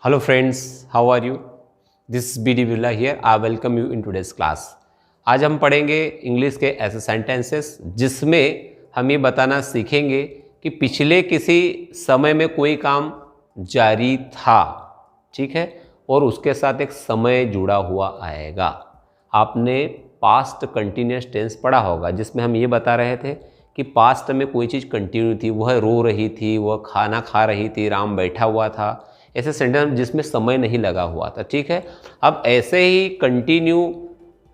Hello friends, how are you? This is BD Birla here. I welcome you in today's class. आज हम पढ़ेंगे English के ऐसे sentences जिसमें हम ये बताना सीखेंगे कि पिछले किसी समय में कोई काम जारी था, ठीक है, और उसके साथ एक समय जुड़ा हुआ आएगा। आपने पास्ट कंटिन्यूस टेंस पढ़ा होगा जिसमें हम ये बता रहे थे कि पास्ट में कोई चीज़ कंटिन्यू थी, वह रो रही थी, वह खाना खा रही थी, राम बैठा हुआ था, ऐसे सेंटेंस जिसमें समय नहीं लगा हुआ था, ठीक है। अब ऐसे ही कंटिन्यू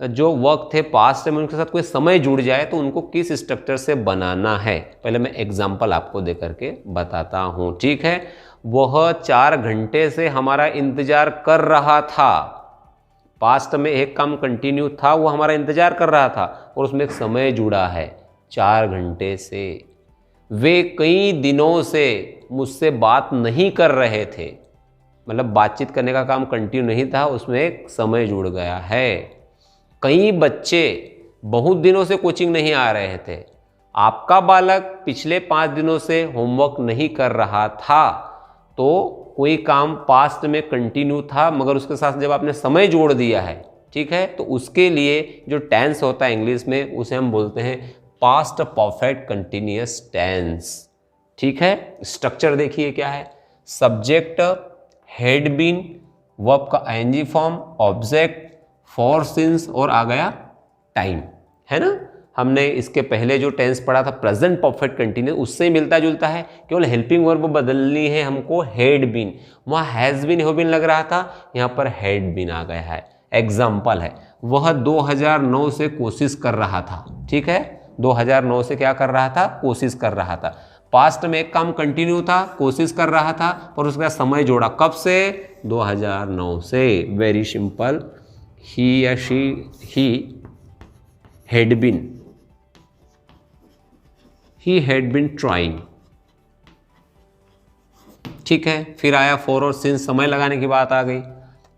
जो वर्क थे पास्ट में उनके साथ कोई समय जुड़ जाए तो उनको किस स्ट्रक्चर से बनाना है, पहले मैं एग्जांपल आपको दे करके बताता हूँ, ठीक है। वह 4 घंटे से हमारा इंतजार कर रहा था। पास्ट में एक काम कंटिन्यू था, वो हमारा इंतजार कर रहा था और उसमें एक समय जुड़ा है 4 घंटे से। वे कई दिनों से मुझसे बात नहीं कर रहे थे, मतलब बातचीत करने का काम कंटिन्यू नहीं था, उसमें एक समय जुड़ गया है। कई बच्चे बहुत दिनों से कोचिंग नहीं आ रहे थे। आपका बालक पिछले 5 दिनों से होमवर्क नहीं कर रहा था, तो कोई काम पास्ट में कंटिन्यू था मगर उसके साथ जब आपने समय जोड़ दिया है, ठीक है, तो उसके लिए जो टेंस होता है इंग्लिश में उसे हम बोलते हैं पास्ट परफेक्ट कंटिन्यूअस टेंस, ठीक है। स्ट्रक्चर देखिए क्या है, सब्जेक्ट, हैड बीन, वर्ब का ING form, object, for since और आ गया टाइम, है ना। हमने इसके पहले जो टेंस पढ़ा था प्रेजेंट परफेक्ट कंटिन्यूअस, उससे मिलता जुलता है, केवल हेल्पिंग वर्ब बदलनी है हमको, हैड बीन, वहाँ हैज़ बीन हो बीन लग रहा था, यहाँ पर हैड बीन आ गया है। एग्जाम्पल है, वह 2009 से कोशिश कर रहा था, ठीक है, 2009 से क्या कर रहा था, कोशिश कर रहा था। पास्ट में एक काम कंटिन्यू था, कोशिश कर रहा था, पर उसका समय जोड़ा कब से, 2009 से। वेरी सिंपल, ही या she, he had been trying, ठीक है। फिर आया फॉर और सिंस, समय लगाने की बात आ गई,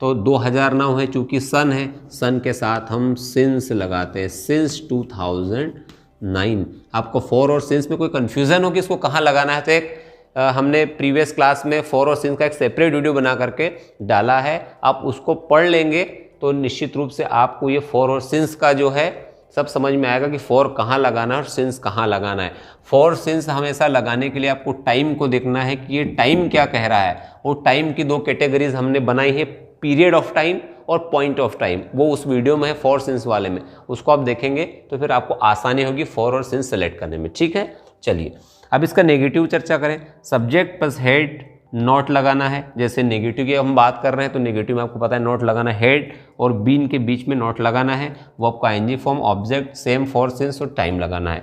तो 2009 है, चूंकि सन है, सन के साथ हम सिंस लगाते हैं, सिंस 2009। आपको फॉर और सिंस में कोई कंफ्यूजन हो कि इसको कहाँ लगाना है, तो एक हमने प्रीवियस क्लास में फॉर और सिंस का एक सेपरेट वीडियो बना करके डाला है, आप उसको पढ़ लेंगे तो निश्चित रूप से आपको ये फॉर और सिंस का जो है सब समझ में आएगा कि फॉर कहाँ लगाना है और सिंस कहाँ लगाना है। फॉर सिंस हमेशा लगाने के लिए आपको टाइम को देखना है कि ये टाइम क्या कह रहा है, और टाइम की 2 कैटेगरीज हमने बनाई है, पीरियड ऑफ टाइम और पॉइंट ऑफ टाइम, वो उस वीडियो में है फॉर सिंस वाले में, उसको आप देखेंगे तो फिर आपको आसानी होगी फॉर और सिंस सेलेक्ट करने में, ठीक है। चलिए अब इसका नेगेटिव चर्चा करें। सब्जेक्ट प्लस हेड नॉट लगाना है, जैसे नेगेटिव की हम बात कर रहे हैं तो नेगेटिव में आपको पता है नॉट लगाना, हेड और बीन के बीच में नॉट लगाना है, वो आपका ING form, object same for since और टाइम लगाना है।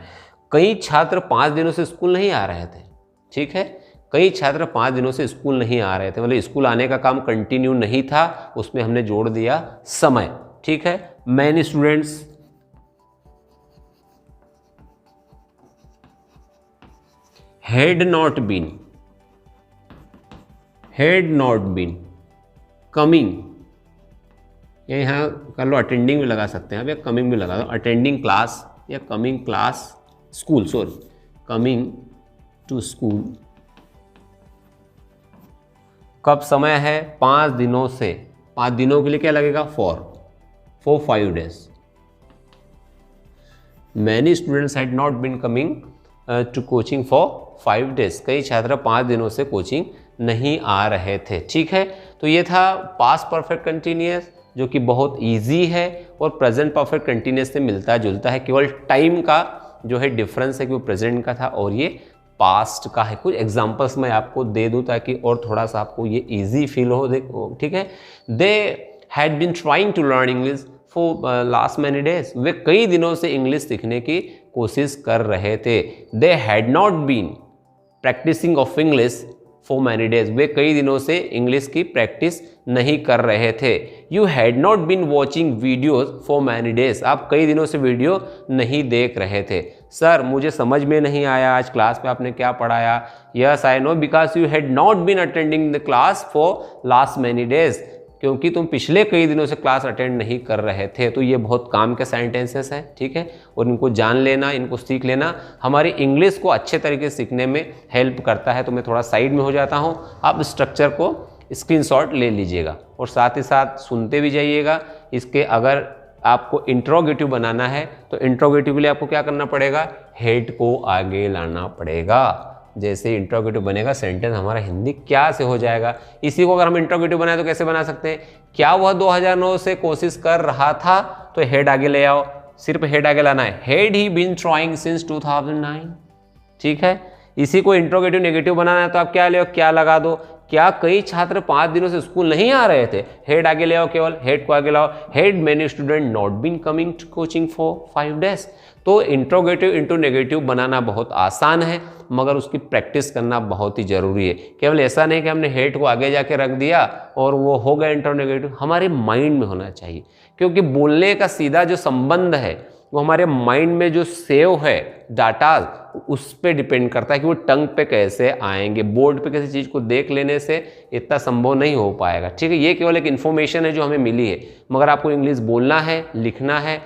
कई छात्र 5 दिनों से स्कूल नहीं आ रहे थे, ठीक है, कई छात्र 5 दिनों से स्कूल नहीं आ रहे थे, मतलब स्कूल आने का काम कंटिन्यू नहीं था, उसमें हमने जोड़ दिया समय, ठीक है। Many students, had not been coming, यहाँ कर लो अटेंडिंग भी लगा सकते हैं आप, या कमिंग भी लगा दो, अटेंडिंग क्लास या coming class school, sorry coming to school. कब समय है, 5 दिनों से, 5 दिनों के लिए क्या लगेगा, for 5 days। Many students had not been coming to coaching for 5 days, कई छात्र 5 दिनों से कोचिंग नहीं आ रहे थे, ठीक है। तो ये था पास्ट परफेक्ट कंटिन्यूअस जो कि बहुत इजी है और प्रेजेंट परफेक्ट कंटिन्यूअस से मिलता जुलता है, केवल टाइम का जो है डिफरेंस है कि वो प्रेजेंट का था और ये पास्ट का है। कुछ एग्जांपल्स मैं आपको दे दूं ताकि और थोड़ा सा आपको ये इजी फील हो, देखो, ठीक है। They had been trying to learn English for last many days, वे कई दिनों से इंग्लिश सीखने की कोशिश कर रहे थे। They had not been practising of English for many days, वे कई दिनों से इंग्लिश की प्रैक्टिस नहीं कर रहे थे। You had not been watching videos for many days, आप कई दिनों से वीडियो नहीं देख रहे थे। सर मुझे समझ में नहीं आया आज क्लास में आपने क्या पढ़ाया। Yes I know because you had not been attending the class for last many days, क्योंकि तुम पिछले कई दिनों से क्लास अटेंड नहीं कर रहे थे। तो ये बहुत काम के सेंटेंसेस हैं, ठीक है, और इनको जान लेना, इनको सीख लेना हमारी इंग्लिश को अच्छे तरीके से सीखने में हेल्प करता है। तो मैं थोड़ा साइड में हो जाता हूँ, आप स्ट्रक्चर को स्क्रीनशॉट ले लीजिएगा और साथ ही साथ सुनते भी जाइएगा। इसके अगर आपको इंट्रोगेटिव बनाना है तो इंट्रोगेटिव के लिए आपको क्या करना पड़ेगा, हेड को आगे लाना पड़ेगा। जैसे इंट्रोगेटिव बनेगा सेंटेंस हमारा हिंदी क्या से हो जाएगा। इसी को अगर हम इंट्रोगेटिव बनाए तो कैसे बना सकते हैं, क्या वह 2009 से कोशिश कर रहा था, तो हेड आगे ले आओ, सिर्फ हेड आगे लाना है, had he been trying since 2009। ठीक है। इसी को इंट्रोगेटिव नेगेटिव बनाना है तो आप क्या ले आओ, क्या लगा दो, क्या कई छात्र 5 दिनों से स्कूल नहीं आ रहे थे, हेड आगे ले आओ, केवल हेड को आगे लाओ, had many student not been coming to coaching for 5 days। तो इंट्रोगेटिव इंटू नेगेटिव बनाना बहुत आसान है, मगर उसकी प्रैक्टिस करना बहुत ही जरूरी है। केवल ऐसा नहीं कि हमने हेड को आगे जाके रख दिया और वो हो गया इंट्रोगेटिव, हमारे माइंड में होना चाहिए, क्योंकि बोलने का सीधा जो संबंध है वो हमारे माइंड में जो सेव है डाटा, उस पर डिपेंड करता है कि वो टंग पे कैसे आएंगे। बोर्ड पे किसी चीज़ को देख लेने से इतना संभव नहीं हो पाएगा। ठीक है, ये केवल एक इन्फॉर्मेशन है जो हमें मिली है, मगर आपको इंग्लिश बोलना है, लिखना है,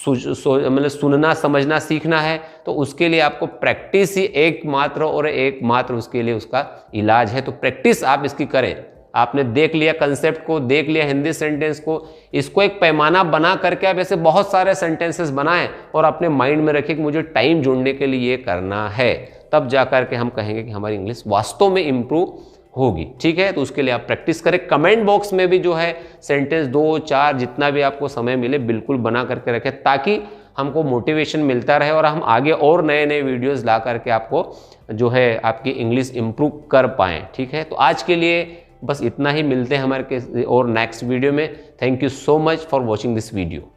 मतलब सुनना समझना सीखना है, तो उसके लिए आपको प्रैक्टिस ही एकमात्र और एकमात्र उसके लिए उसका इलाज है। तो प्रैक्टिस आप इसकी करें। आपने देख लिया कंसेप्ट को, देख लिया हिंदी सेंटेंस को, इसको एक पैमाना बना करके आप ऐसे बहुत सारे सेंटेंसेस बनाएं और अपने माइंड में रखें कि मुझे टाइम जोड़ने के लिए ये करना है, तब जा करके हम कहेंगे कि हमारी इंग्लिश वास्तव में इम्प्रूव होगी। ठीक है, तो उसके लिए आप प्रैक्टिस करें। कमेंट बॉक्स में भी जो है सेंटेंस 2 4 जितना भी आपको समय मिले बिल्कुल बना करके रखें, ताकि हमको मोटिवेशन मिलता रहे और हम आगे और नए नए वीडियोस ला करके आपको जो है आपकी इंग्लिश इम्प्रूव कर पाएँ। ठीक है, तो आज के लिए बस इतना ही, मिलते हैं हमारे और नेक्स्ट वीडियो में। Thank you so much for watching this video.